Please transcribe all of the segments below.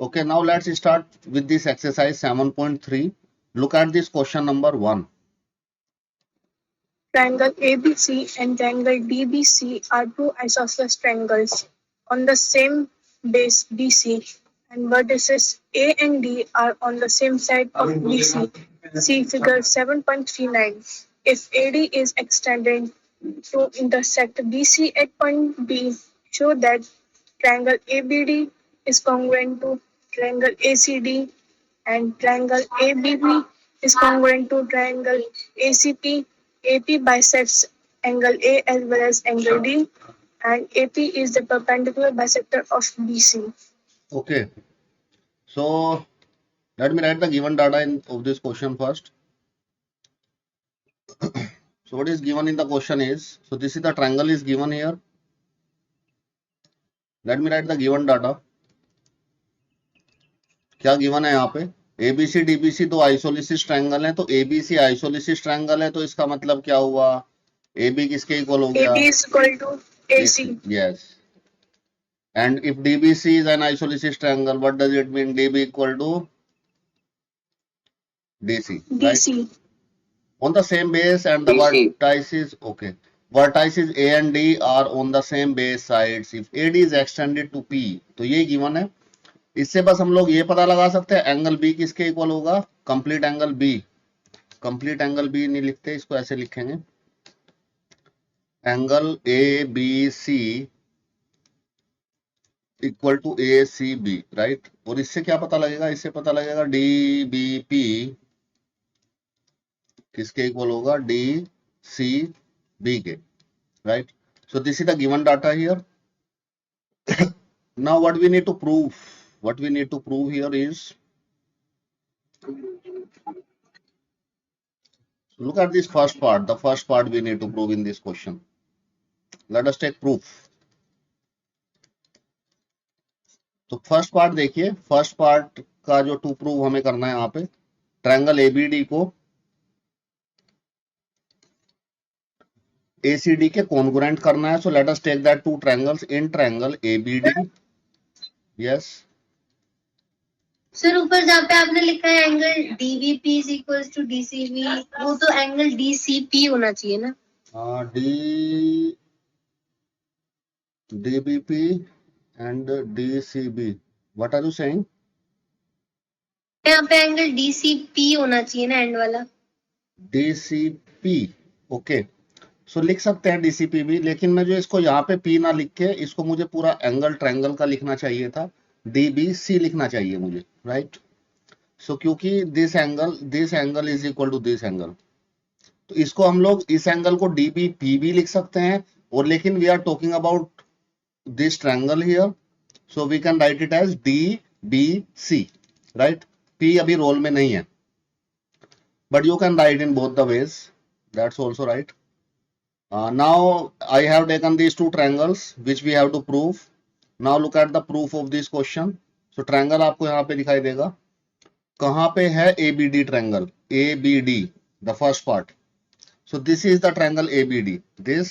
Okay, now let's start with this exercise 7.3. Look at this question number 1. Triangle ABC and triangle DBC are two isosceles triangles on the same base BC, and vertices A and D are on the same side of BC. See figure 7.39. If AD is extended to intersect BC at point B, show that triangle ABD is congruent to triangle ACD and triangle ABB is congruent to triangle ACP. AP bisects angle A as well as angle D, and AP is the perpendicular bisector of BC. Okay, so let me write the given data of this question first. So what is given in the question is, so this is the triangle is given here. Let me write the given data. क्या given है यहाँ पे? ABC DBC तो आइसोलिसिस triangle है, तो ABC आइसोलिसिस triangle है, तो इसका मतलब क्या हुआ? AB किसके इक्वल हो गया? AB is equal to AC. Yes. And if DBC is an isolysis triangle, what does it mean? DB equal to DC. DC. Right? On the same base and the vertices, okay. Vertices A and D are on the same base sides. If AD is extended to P, तो ये given है. इससे बस हम लोग ये पता लगा सकते हैं एंगल बी किसके इक्वल होगा? Complete angle B. Complete angle B नहीं लिखते, इसको ऐसे लिखेंगे, angle A B C equal to A C B, right. और इससे क्या पता लगेगा? इससे पता लगेगा डी बी पी किसके इक्वल होगा? डी सी बी के, right. So this is the given data here. Now what we need to prove? What we need to prove here is, look at this first part. The first part we need to prove in this question. Let us take proof. तो first part देखिए, first part का जो to prove हमें करना है यहाँ पे, triangle ABD को एसीडी के कॉन्ग्रुएंट करना है. So let us take that two triangles in triangle ABD. Yes sir, ऊपर जहाँ पे आपने लिखा है angle DVP is equals to DCV, वो तो एंगल DCP होना चाहिए ना? DBP and DCB. What are you saying? यहाँ पे एंगल DCP होना चाहिए ना, एंड वाला. DCP, okay. सो लिख सकते हैं DCP भी, लेकिन मैं जो इसको यहाँ पे P ना लिख के इसको मुझे पूरा एंगल ट्रायंगल का लिखना चाहिए था. DBC लिखना चाहिए मुझे, राइट. सो क्योंकि this angle is equal to this angle, तो इसको हम लोग इस एंगल को DBP भी लिख सकते हैं, और लेकिन we are talking about this triangle here, so we can write it as DBC, right. P अभी रोल में नहीं है, but you can write in both the ways, that's also right. Now I have taken these two triangles which we have to prove. Now look at the proof of this question. So triangle आपको यहाँ पे दिखाई देगा. कहाँ पे है ABD triangle? ABD, the first part. So this is the triangle ABD. This,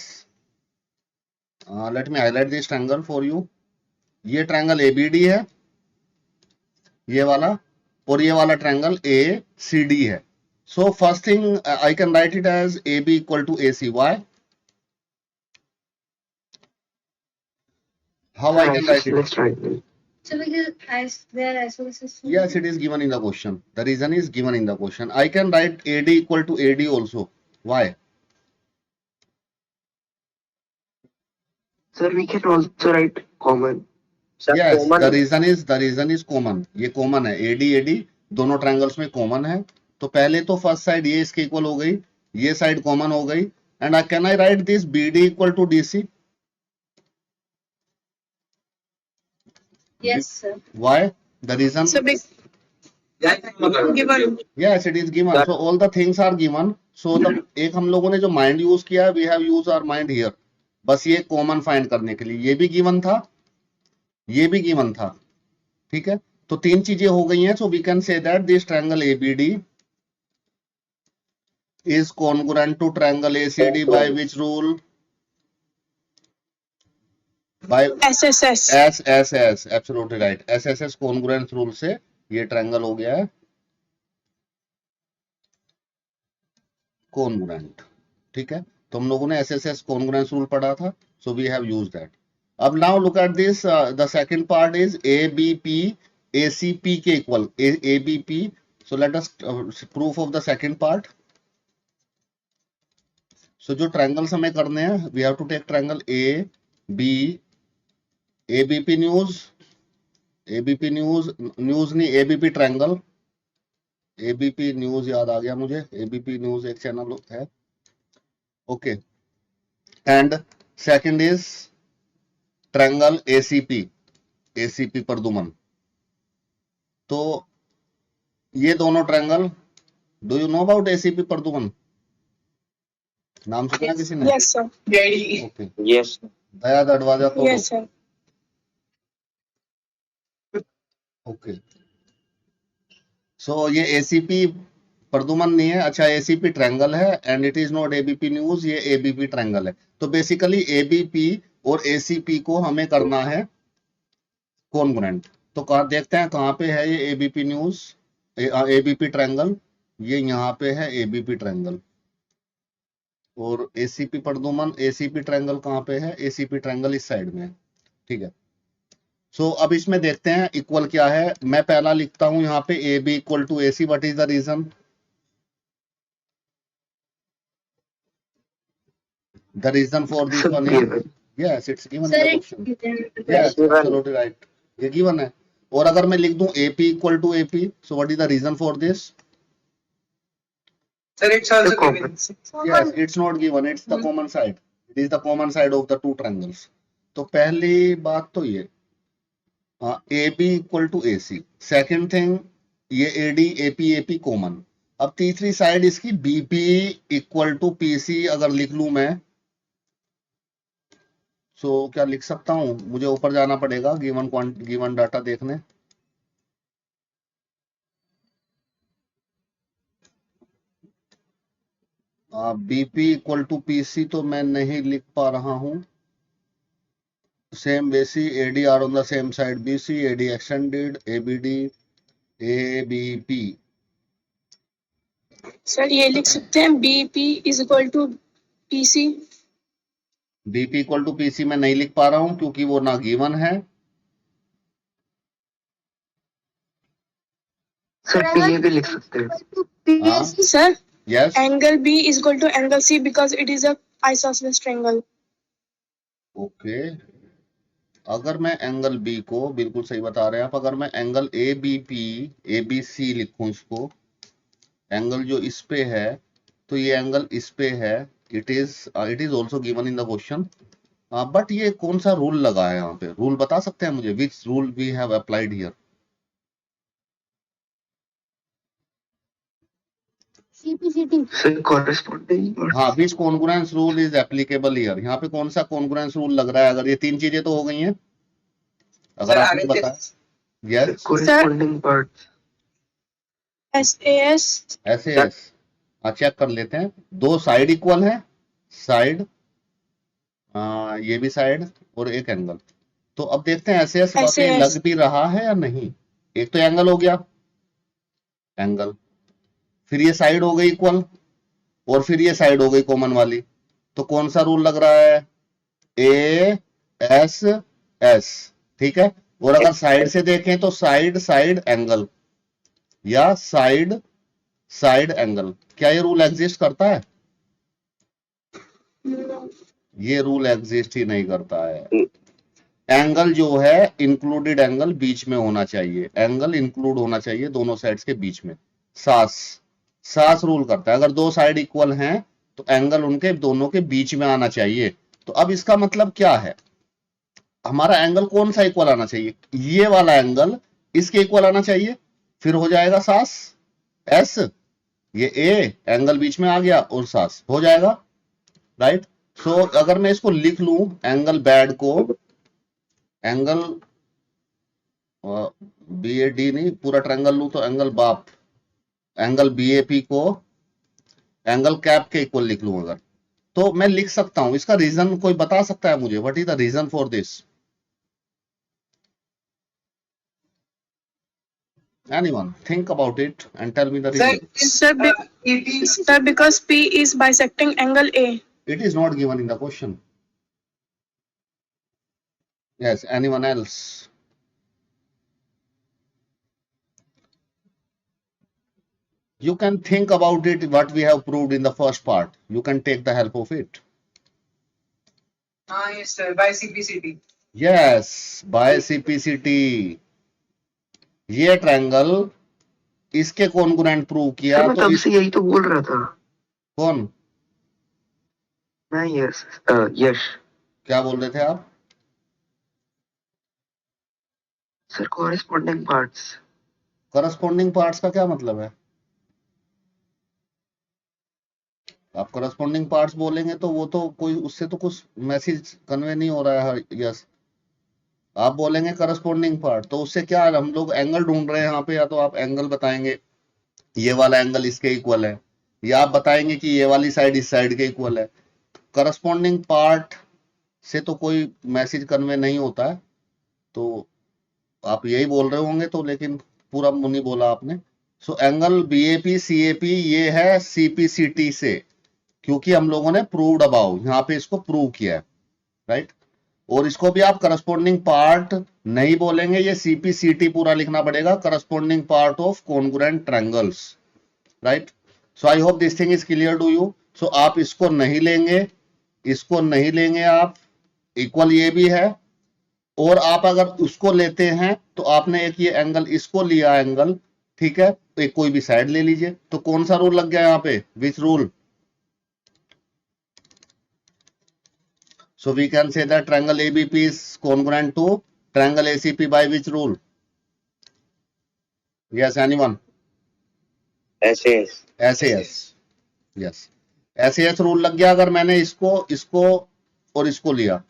let me highlight this triangle for you. ये triangle ABD है, ये वाला, और ये वाला triangle ACD है. So first thing I can write it as AB equal to AC. Why? How I can write it? So because they are isosceles. Yes, it is given in the question. The reason is given in the question. I can write AD equal to AD also. Why? Sir, we can also write common. Sir, Yes, common. the reason is common. ये common है, AD दोनों triangles में common है. तो पहले तो first side ये इसके इक्वल हो गई, ये साइड कॉमन हो गई, and can I write this BD equal to DC? Yes, sir. Why? The reason? So given. Yes, it is given. So all the things are given. So the एक हम लोगों ने जो माइंड यूज किया, we have used our mind here. बस ये common find करने के लिए. ये भी गिवन था, ये भी गिवन था, ठीक है. तो तीन चीजें हो गई हैं. So we can say that this triangle ABD is congruent to triangle ACD by which rule? By SSS. SSS, absolutely right, SSS congruence rule से ये ट्रायंगल हो गया है कॉन्ग्रुएंट। ठीक है, तो हम लोगों ने SSS कॉन्ग्रुएंस रूल पढ़ा था, so we have used that. अब now look at this, the second part is ABP ACP के equal ABP। So let us proof of the second part. So जो ट्रायंगल्स हमें करने हैं, we have to take triangle ABP news नहीं, ABP triangle, ABP news याद आ गया मुझे, ABP न्यूज एक चैनल है, okay. And second is triangle ACP Pradyuman. तो ये दोनों ट्रायंगल, do you know about ACP Pradyuman? नाम सुना किसी ने? Yes, sir. Okay, Yes. Daya दरवाजा तो Yes, sir. ओके। सो ये ACP प्रदुमन नहीं है, अच्छा ACP ट्रायंगल है, and it is not ABP news, ये ABP ट्रायंगल है। तो बेसिकली ABP और ACP को हमें करना है कॉन्ग्रुएंट। तो देखते हैं कहाँ पे है ये ABP न्यूज, ABP ट्रायंगल, ये यहाँ पे है ABP ट्रायंगल। और ACP प्रदुमन, ACP ट्रायंगल कहाँ पे है? ACP ट्रायंगल इस साइड में है, ठीक है। सो अब इसमें देखते हैं इक्वल क्या है। मैं पहला लिखता हूं यहाँ पे AB equal to AC। What is the reason? The reason for this one is, yes it's given in Sir, the it's question, yes absolutely right, ये गिवन है। और अगर मैं लिख दूं AP equal to AP, so what is the reason for this? Sir, it's also given. Yes, it's not given, it's the common side, it is the common side of the two triangles। तो पहली बात तो ये AB equal to AC। Second thing, ये AD AP common. अब तीसरी side इसकी BP equal to PC अगर लिख लूं मैं, सो क्या लिख सकता हूं? मुझे ऊपर जाना पड़ेगा गिवन डाटा देखने। BP इक्वल टू PC तो मैं नहीं लिख पा रहा हूं। Same BC, AD are on the same side BC, AD extended, ABD, ABP। Sir, ये लिख सकते हैं BP is equal to PC. BP equal to PC मैं नहीं लिख पा रहा हूं क्योंकि वो ना गिवन है। सर PA भी लिख सकते हैं। हाँ, Sir, yes, angle B is equal to angle C because it is a isosceles triangle. Okay. अगर मैं एंगल B को, बिल्कुल सही बता रहे हैं आप, अगर मैं एंगल ABC लिखूं इसको, एंगल जो इस पे है, तो ये एंगल इस पे है, it is also given in the question. But ये कौन सा रूल लगा है यहाँ पे? रूल बता सकते हैं मुझे? Which rule we have applied here? Sir corresponding. हाँ, which congruence rule is applicable here? यहाँ पे कौन सा कॉन्ग्रुएंस रूल लग रहा है? अगर ये तीन चीजें तो हो गई हैं, अगर Sir, आपने बताया, yes, corresponding part. SAS. SAS। Check कर लेते हैं, दो साइड इक्वल है, साइड, ये भी साइड और एक एंगल। तो अब देखते हैं SAS वाकई लग भी रहा है या नहीं। एक तो एंगल हो गया, एंगल, फिर ये साइड हो गई इक्वल, और फिर ये साइड हो गई कॉमन वाली। तो कौन सा रूल लग रहा है? ASS, ठीक है। और अगर साइड से देखें तो साइड साइड एंगल या साइड साइड एंगल, क्या ये रूल एग्जिस्ट करता है? ये रूल एग्जिस्ट ही नहीं करता है। एंगल जो है, इंक्लूडेड एंगल बीच में होना चाहिए, एंगल इंक्लूड होना चाहिए दोनों साइड्स के बीच में। सास रूल करता है, अगर दो साइड इक्वल हैं तो एंगल उनके दोनों के बीच में आना चाहिए। तो अब इसका मतलब क्या है? हमारा एंगल कौन सा इक्वल आना चाहिए? ये वाला एंगल इसके इक्वल आना चाहिए, फिर हो जाएगा सास S, ये A एंगल बीच में आ गया और सास हो जाएगा, राइट। सो अगर मैं इसको लिख लूं, एंगल बैड को, एंगल BAD नहीं, पूरा ट्रायंगल लूं तो एंगल बाप, एंगल BAP को एंगल कैप के इक्वल लिख लूं अगर, तो मैं लिख सकता हूं। इसका रीजन कोई बता सकता है मुझे? What is the reason for this? Anyone, think about it and tell me the Sir, reason. Sir, because P is bisecting angle A. It is not given in the question. Yes, anyone else? You can think about it, what we have proved in the first part. You can take the help of it. yes, sir, by CPCT. Yes, by CPCT. ये triangle इसके congruent prove किया sir मैं तो तब इस से यही तो बोल रहा था। कौन मैं यश क्या बोल रहे थे आप? Sir corresponding parts. Corresponding parts का क्या मतलब है? आप करस्पॉन्डिंग पार्ट्स बोलेंगे तो वो तो कोई उससे तो कुछ मैसेज कन्वे नहीं हो रहा है। यस, आप बोलेंगे करस्पॉन्डिंग पार्ट तो उससे क्या है, हम लोग एंगल ढूंढ रहे हैं यहाँ पे, या तो आप एंगल बताएंगे ये वाला एंगल इसके इक्वल है, या आप बताएंगे कि ये वाली साइड इस साइड के इक्वल है। करस्पॉन्डिंग पार्ट से तो कोई मैसेज कन्वे नहीं होता है, तो आप यही बोल रहे होंगे तो, लेकिन पूरा नहीं बोला आपने। सो एंगल बीएपी सीएपी ये है सीपीसीटी से, क्योंकि हम लोगों ने प्रूव्ड अबाउ यहाँ पे इसको प्रूव किया है, राइट। और इसको भी आप करस्पॉन्डिंग पार्ट नहीं बोलेंगे, ये सीपीसीटी पूरा लिखना पड़ेगा, corresponding part of congruent triangles, right. So I hope this thing is clear to you. So आप इसको नहीं लेंगे, इसको नहीं लेंगे आप, इक्वल ये भी है, और आप अगर उसको लेते हैं तो आपने एक ये एंगल इसको लिया एंगल, ठीक है, तो एक कोई भी साइड ले लीजिए, तो कौन सा रूल लग गया यहाँ पे, which rule? So we can say that triangle ABP is congruent to triangle ACP by which rule? Yes, anyone? SAS SAS. Yes. SAS rule लग गया अगर मैंने इसको और इसको लिया,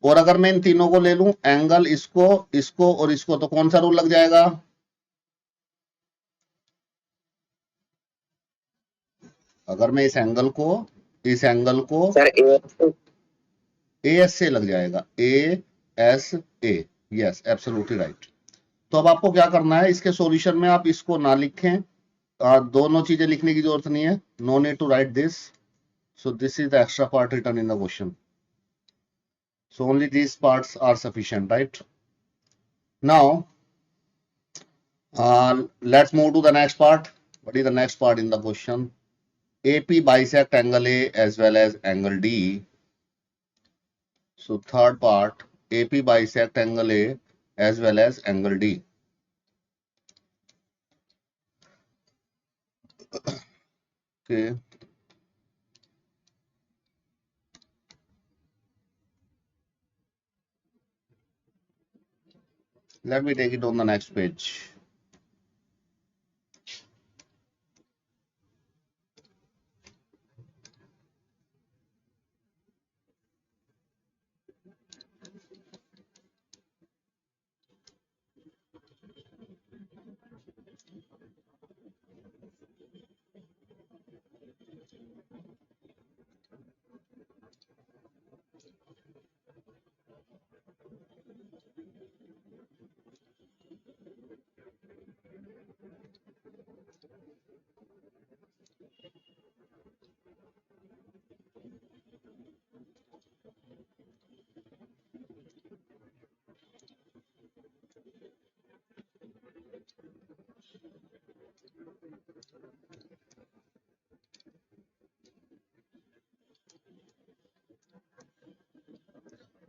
और अगर मैं इन तीनों को ले लूं, एंगल इसको और इसको, तो कौन सा रूल लग जाएगा? अगर मैं इस एंगल को सर AS से लग जाएगा, ASA। Yes, absolutely right. तो अब आपको क्या करना है, इसके सॉल्यूशन में आप इसको ना लिखें, दोनों चीजें लिखने की जरूरत नहीं है, no need to write this. So this is the extra part written in the question, so only these parts are sufficient, right? Now let's move to the next part. What is the next part in the question? AP bisect angle A as well as angle D. So third part, AP bisect angle A as well as angle D. Okay. Let me take it on the next page.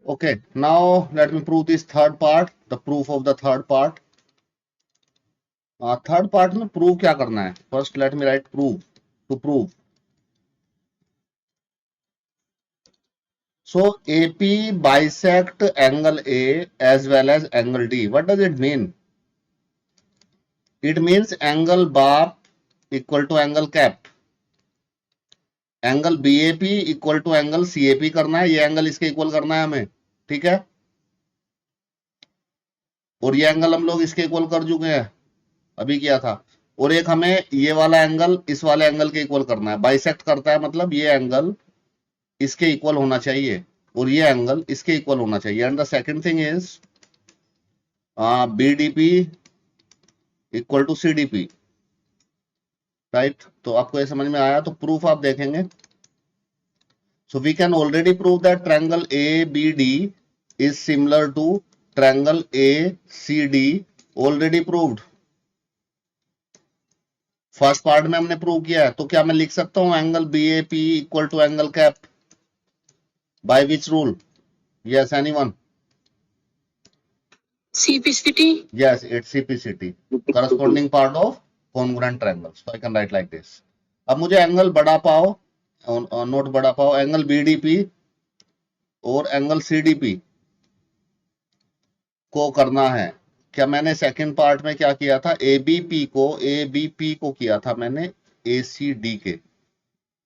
Okay, now let me prove this third part, the proof of the third part. Third part में prove क्या करना है? First let me write prove, to prove. So AP bisect angle A as well as angle D. What does it mean? It means angle BAP equal to angle cap. Angle BAP equal to angle CAP करना है, ये angle इसके equal करना है हमें, ठीक है। और ये एंगल हम लोग इसके इक्वल कर चुके हैं, अभी किया था। और एक हमें ये वाला एंगल इस वाले एंगल के इक्वल करना है, बाइसेक्ट करता है मतलब ये एंगल इसके इक्वल होना चाहिए और ये एंगल इसके इक्वल होना चाहिए। And the second thing is BDP equal to CDP, right. तो आपको ये समझ में आया, तो प्रूफ आप देखेंगे। So we can already prove that triangle ABD is similar to triangle ACD, already proved. First part में हमने प्रूव किया है। तो क्या मैं लिख सकता हूं angle BAP equal to angle cap, by which rule? Yes, anyone? CPCT. Yes, it's CPCT, corresponding part of congruent triangles. So I can write like this. अब मुझे एंगल बड़ा पाओ, नोट बड़ा पाओ, एंगल BDP और एंगल CDP को करना है। क्या मैंने सेकंड पार्ट में क्या किया था? ABP को किया था मैंने ACD के।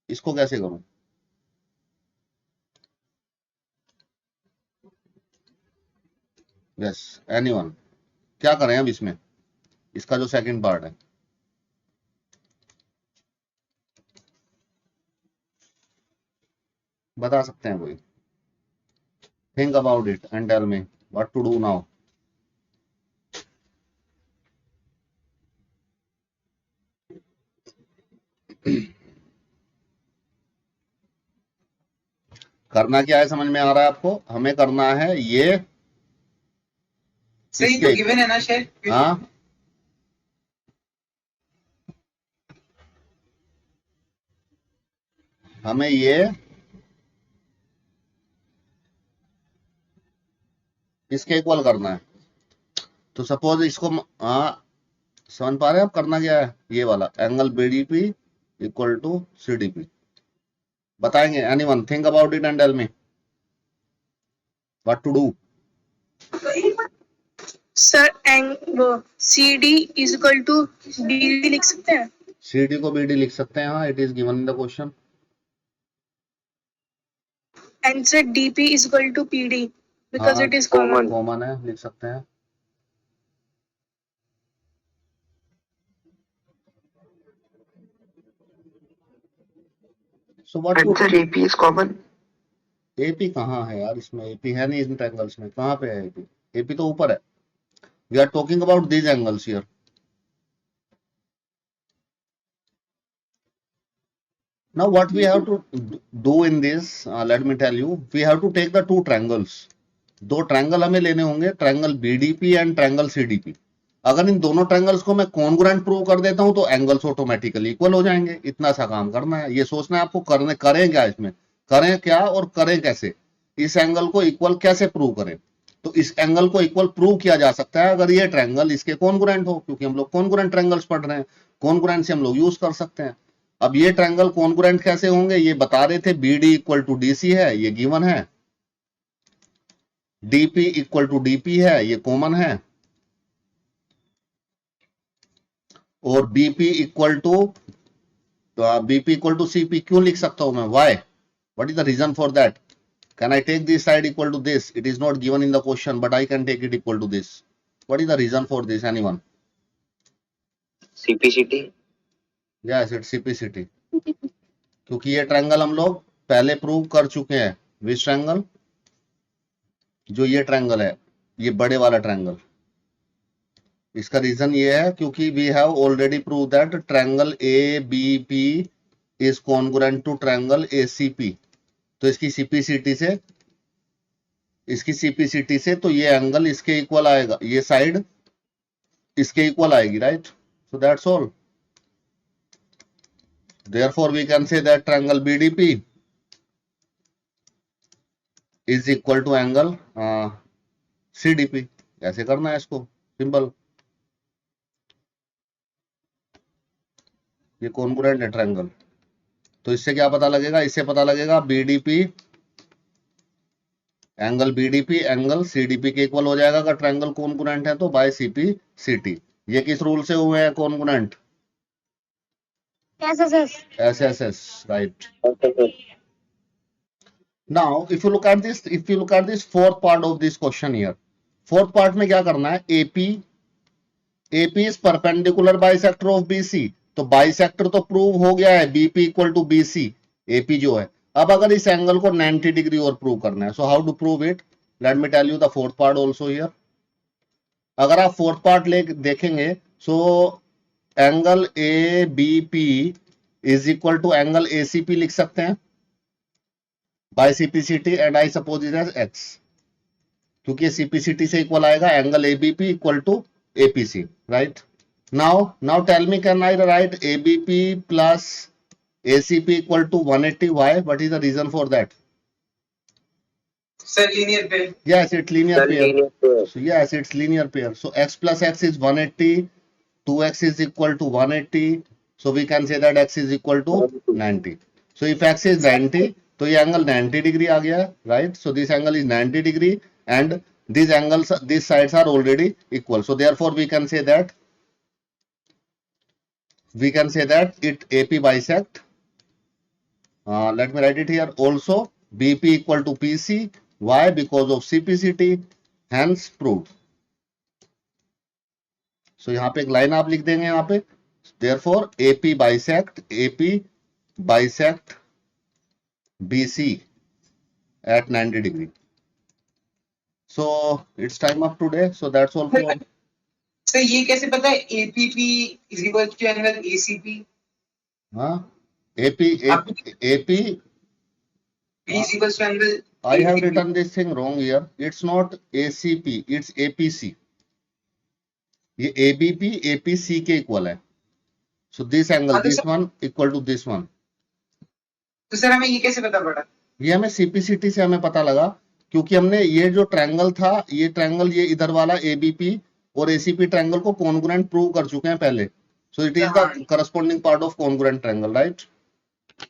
इसको कैसे करूं? Yes, anyone? क्या करें अब इसमें, इसका जो सेकंड पार्ट है? बता सकते हैं कोई? Think about it and tell me what to do now. करना क्या है समझ में आ रहा है आपको? हमें करना है ये सही तो गिवन है ना शेर? हाँ, हमें ये इसके इक्वल करना है। तो सपोज इसको समझ पा रहे हैं आप? करना क्या है, ये वाला angle BDP equal to CDP। बताएंगे? Anyone? Think about it and tell me what to do. Sir CD is equal to BD लिख सकते हैं? CD को BD लिख सकते हैं, हाँ, it is given in the question. And sir DP is equal to PD because it is common. Common है, लिख सकते हैं। So what to Answer AP is common. AP कहाँ है यार? इसमें AP है नहीं, इन ट्रायंगल्स में कहाँ पे है AP? AP तो ऊपर है। We are talking about these angles here. Now what we have to do in this, let me tell you, we have to take the two triangles. दो ट्रायंगल हमें लेने होंगे, triangle BDP and triangle CDP। अगर इन दोनों triangles को मैं congruent prove कर देता हूं तो एंगल्स ऑटोमेटिकली इक्वल हो जाएंगे। इतना सा काम करना है। ये सोचना है आपको करें क्या इसमें, करें क्या और करें कैसे, इस एंगल को इक्वल कैसे प्रूव करें। तो इस एंगल को इक्वल प्रूव किया जा सकता है अगर ये ट्रायंगल इसके कॉन्ग्रुएंट हो, क्योंकि हम लोग कॉन्ग्रुएंट ट्रायंगल्स पढ़ रहे हैं, कॉन्ग्रुएंट से हम लोग यूज कर सकते हैं। अब ये ट्रायंगल कॉन्ग्रुएंट कैसे होंगे ये बता रहे थे। BD इक्वल टू DC है, ये गिवन है। DP इक्वल टू DP है, ये कॉमन है। और BP इक्वल टू CP क्यों लिख सकता हूं मैं? Why? What is the reason for that? Can I take this side equal to this? It is not given in the question, but I can take it equal to this. What is the reason for this? Anyone? CPCT. Yes, it's CPCT. क्योंकि ये triangle हम लोग पहले prove कर चुके हैं। विच triangle? जो ये ट्रायंगल है, ये बड़े वाला ट्रायंगल। इसका रीजन ये है क्योंकि we have already prove that triangle ABP is congruent to triangle ACP। तो इसकी CPCT से तो ये एंगल इसके इक्वल आएगा, ये साइड इसके इक्वल आएगी, right? So that's all. Therefore we can say that triangle BDP is equal to angle CDP। ऐसे करना है इसको, सिंपल। ये कॉन्ग्रुएंट है ट्रायंगल, तो इससे क्या पता लगेगा? इससे पता लगेगा एंगल BDP एंगल CDP के इक्वल हो जाएगा अगर ट्रायंगल कॉन्ग्रुएंट है तो, बाय CPCT। ये किस रूल से हुए हैं congruent? SSS, right? Now if you look at this fourth part of this question here, fourth part में क्या करना है? AP is perpendicular bisector of BC। तो बाइसेक्टर तो प्रूव हो गया है, BP equal to BC, AP जो है। अब अगर इस एंगल को 90 डिग्री और प्रूव करना है, so how to prove it? Let me tell you the fourth part also here. अगर आप फोर्थ पार्ट देखेंगे so angle A B P is equal to angle A C P लिख सकते हैं by CPCT and I suppose it as X, क्योंकि CPCT से equal आएगा angle ABP equal to APC, right? Now tell me, can I write ABP plus ACP equal to 180? Why? What is the reason for that? Sir, linear pair. Yes, it's linear Sir, pair. linear pair. So yes, it's linear pair. So x plus x is 180, 2x is equal to 180. So we can say that x is equal to 90. So if x is 90, तो ये angle 90 degree आ गया, right? So this angle is 90 degree and these angles, these sides are already equal. So therefore we can say that it AP bisect. Let me write it here also. BP equal to PC. Why? Because of CPCT. Hence proved. So यहाँ पे एक line आप लिख देंगे यहाँ पे. Therefore AP bisect BC at 90 degree. So it's time up today. So that's all for. Sir, ये कैसे पता है APP is equal to angle ACP? हाँ, AP P is equal to angle I have ACP. written this thing wrong here. It's not ACP, it's APC. ये ABP APC के equal है. So this angle, this one equal to this one. तो sir हमें ये कैसे पता पड़ा? ये हमें CPCT से हमें पता लगा, क्योंकि हमने ये जो ट्रायंगल था, ये ट्रायंगल ये इधर वाला ABP और ACP ट्रायंगल को कॉन्ग्रुएंट प्रूव कर चुके हैं पहले. So it is the corresponding part of congruent triangle, right?